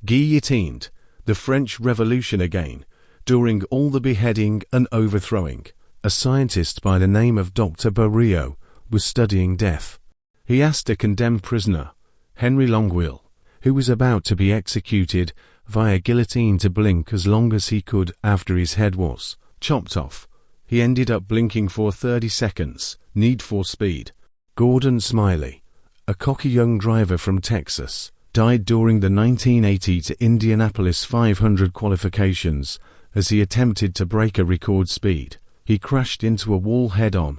Guillotined, the French Revolution again. During all the beheading and overthrowing, a scientist by the name of Dr. Barrio was studying death. He asked a condemned prisoner, Henry Longueuil, who was about to be executed via guillotine, to blink as long as he could after his head was chopped off. He ended up blinking for 30 seconds. Need for Speed. Gordon Smiley, a cocky young driver from Texas, died during the 1980 to Indianapolis 500 qualifications as he attempted to break a record speed. He crashed into a wall head-on,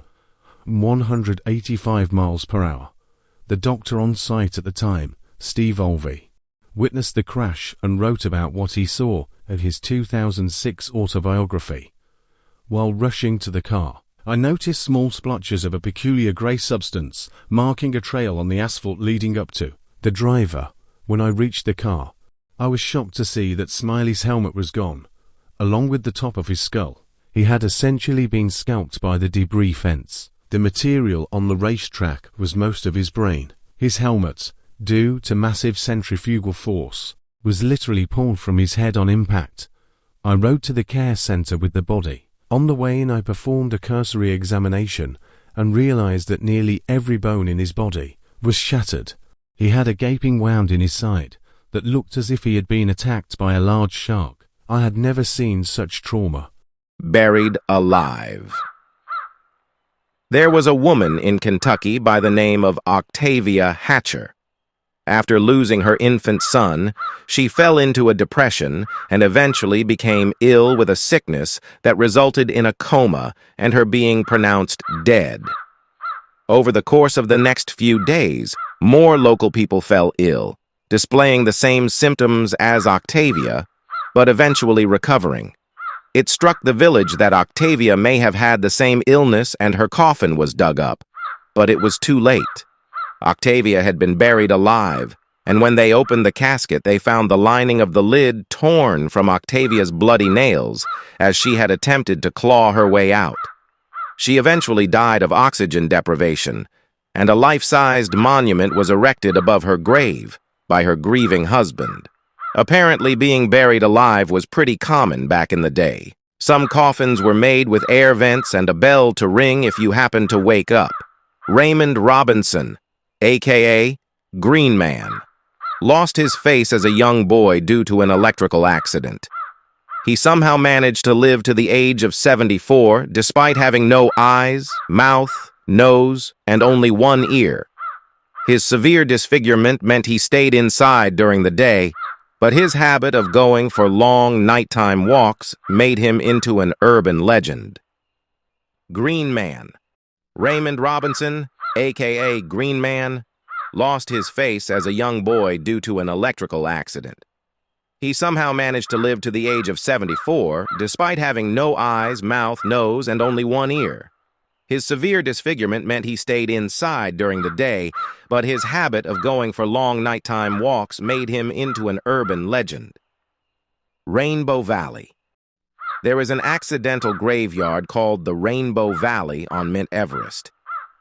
185 miles per hour. The doctor on site at the time, Steve Olvey, witnessed the crash and wrote about what he saw in his 2006 autobiography. While rushing to the car, I noticed small splotches of a peculiar grey substance marking a trail on the asphalt leading up to the driver. When I reached the car, I was shocked to see that Smiley's helmet was gone, along with the top of his skull. He had essentially been scalped by the debris fence. The material on the racetrack was most of his brain. His helmet, due to massive centrifugal force, was literally pulled from his head on impact. I rode to the care center with the body. On the way in, I performed a cursory examination and realized that nearly every bone in his body was shattered. He had a gaping wound in his side that looked as if he had been attacked by a large shark. I had never seen such trauma. Buried alive. There was a woman in Kentucky by the name of Octavia Hatcher. After losing her infant son, she fell into a depression and eventually became ill with a sickness that resulted in a coma and her being pronounced dead. Over the course of the next few days, more local people fell ill, displaying the same symptoms as Octavia, but eventually recovering. It struck the village that Octavia may have had the same illness and her coffin was dug up, but it was too late. Octavia had been buried alive, and when they opened the casket, they found the lining of the lid torn from Octavia's bloody nails as she had attempted to claw her way out. She eventually died of oxygen deprivation, and a life-sized monument was erected above her grave by her grieving husband. Apparently, being buried alive was pretty common back in the day. Some coffins were made with air vents and a bell to ring if you happened to wake up. Raymond Robinson, a.k.a. Green Man, lost his face as a young boy due to an electrical accident. He somehow managed to live to the age of 74 despite having no eyes, mouth, nose, and only one ear. His severe disfigurement meant he stayed inside during the day, but his habit of going for long nighttime walks made him into an urban legend. Green Man. Raymond Robinson, a.k.a. Green Man, lost his face as a young boy due to an electrical accident. He somehow managed to live to the age of 74, despite having no eyes, mouth, nose, and only one ear. His severe disfigurement meant he stayed inside during the day, but his habit of going for long nighttime walks made him into an urban legend. Rainbow Valley. There is an accidental graveyard called the Rainbow Valley on Mount Everest.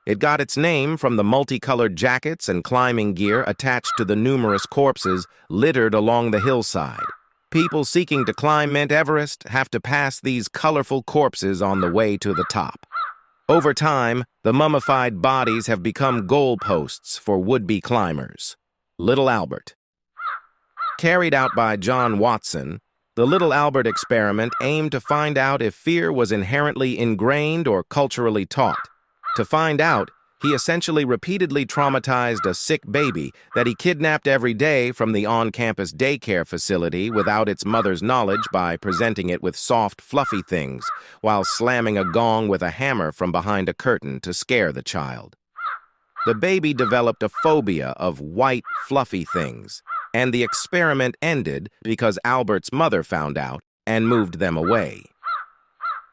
It got its name from the multicolored jackets and climbing gear attached to the numerous corpses littered along the hillside. People seeking to climb Mount Everest have to pass these colorful corpses on the way to the top. Over time, the mummified bodies have become goalposts for would-be climbers. Little Albert. Carried out by John Watson, the Little Albert experiment aimed to find out if fear was inherently ingrained or culturally taught. To find out, he essentially repeatedly traumatized a sick baby that he kidnapped every day from the on-campus daycare facility without its mother's knowledge by presenting it with soft, fluffy things, while slamming a gong with a hammer from behind a curtain to scare the child. The baby developed a phobia of white, fluffy things, and the experiment ended because Albert's mother found out and moved them away.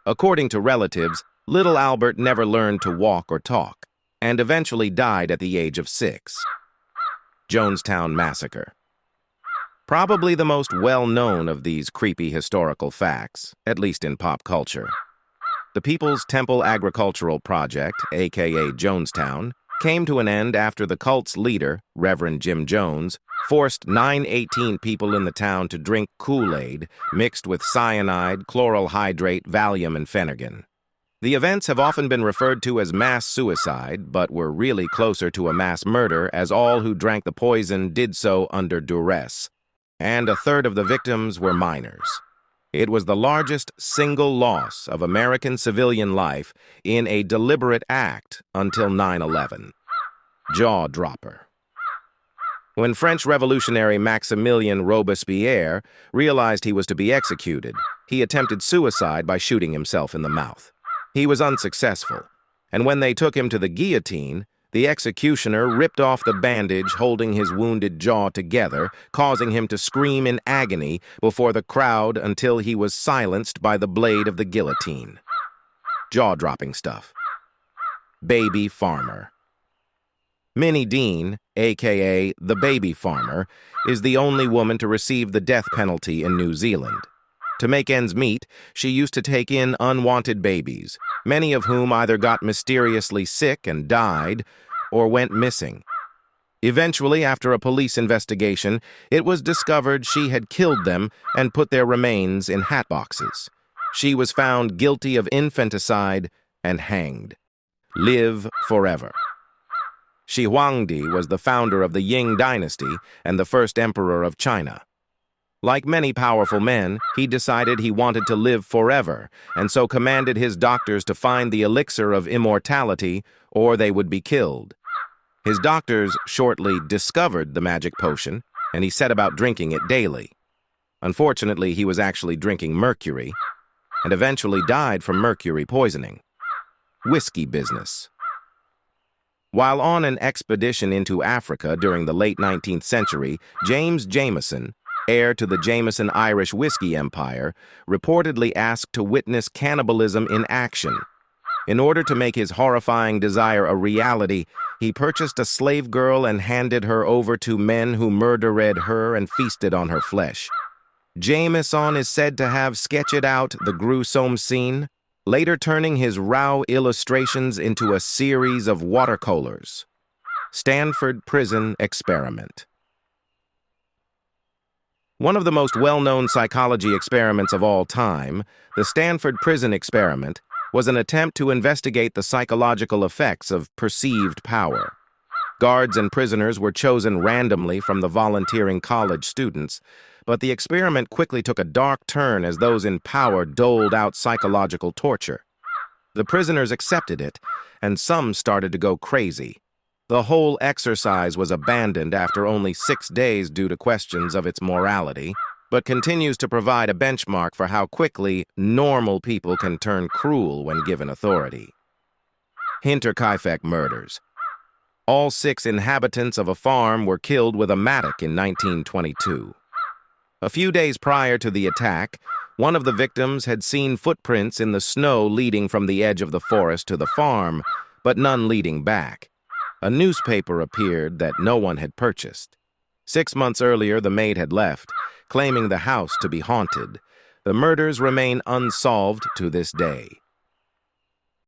According to relatives, Little Albert never learned to walk or talk, and eventually died at the age of 6. Jonestown Massacre. Probably the most well-known of these creepy historical facts, at least in pop culture. The People's Temple Agricultural Project, aka Jonestown, came to an end after the cult's leader, Reverend Jim Jones, forced 918 people in the town to drink Kool-Aid mixed with cyanide, chloral hydrate, Valium, and Phenergan. The events have often been referred to as mass suicide, but were really closer to a mass murder, as all who drank the poison did so under duress, and a third of the victims were minors. It was the largest single loss of American civilian life in a deliberate act until 9/11. Jaw-dropper. When French revolutionary Maximilien Robespierre realized he was to be executed, he attempted suicide by shooting himself in the mouth. He was unsuccessful, and when they took him to the guillotine, the executioner ripped off the bandage holding his wounded jaw together, causing him to scream in agony before the crowd until he was silenced by the blade of the guillotine. Jaw-dropping stuff. Baby farmer. Minnie Dean, a.k.a. the baby farmer, is the only woman to receive the death penalty in New Zealand. To make ends meet, she used to take in unwanted babies, many of whom either got mysteriously sick and died or went missing. Eventually, after a police investigation, it was discovered she had killed them and put their remains in hatboxes. She was found guilty of infanticide and hanged. Live forever. Shi Huangdi was the founder of the Ying dynasty and the first emperor of China. Like many powerful men, he decided he wanted to live forever, and so commanded his doctors to find the elixir of immortality, or they would be killed. His doctors shortly discovered the magic potion, and he set about drinking it daily. Unfortunately, he was actually drinking mercury, and eventually died from mercury poisoning. Whiskey business. While on an expedition into Africa during the late 19th century, James Jameson, heir to the Jameson Irish whiskey empire, reportedly asked to witness cannibalism in action. In order to make his horrifying desire a reality, he purchased a slave girl and handed her over to men who murdered her and feasted on her flesh. Jameson is said to have sketched out the gruesome scene, later turning his raw illustrations into a series of watercolors. Stanford Prison Experiment. One of the most well-known psychology experiments of all time, the Stanford Prison Experiment, was an attempt to investigate the psychological effects of perceived power. Guards and prisoners were chosen randomly from the volunteering college students, but the experiment quickly took a dark turn as those in power doled out psychological torture. The prisoners accepted it, and some started to go crazy. The whole exercise was abandoned after only 6 days due to questions of its morality, but continues to provide a benchmark for how quickly normal people can turn cruel when given authority. Hinterkaifeck murders. All 6 inhabitants of a farm were killed with a mattock in 1922. A few days prior to the attack, one of the victims had seen footprints in the snow leading from the edge of the forest to the farm, but none leading back. A newspaper appeared that no one had purchased. 6 months earlier, the maid had left, claiming the house to be haunted. The murders remain unsolved to this day.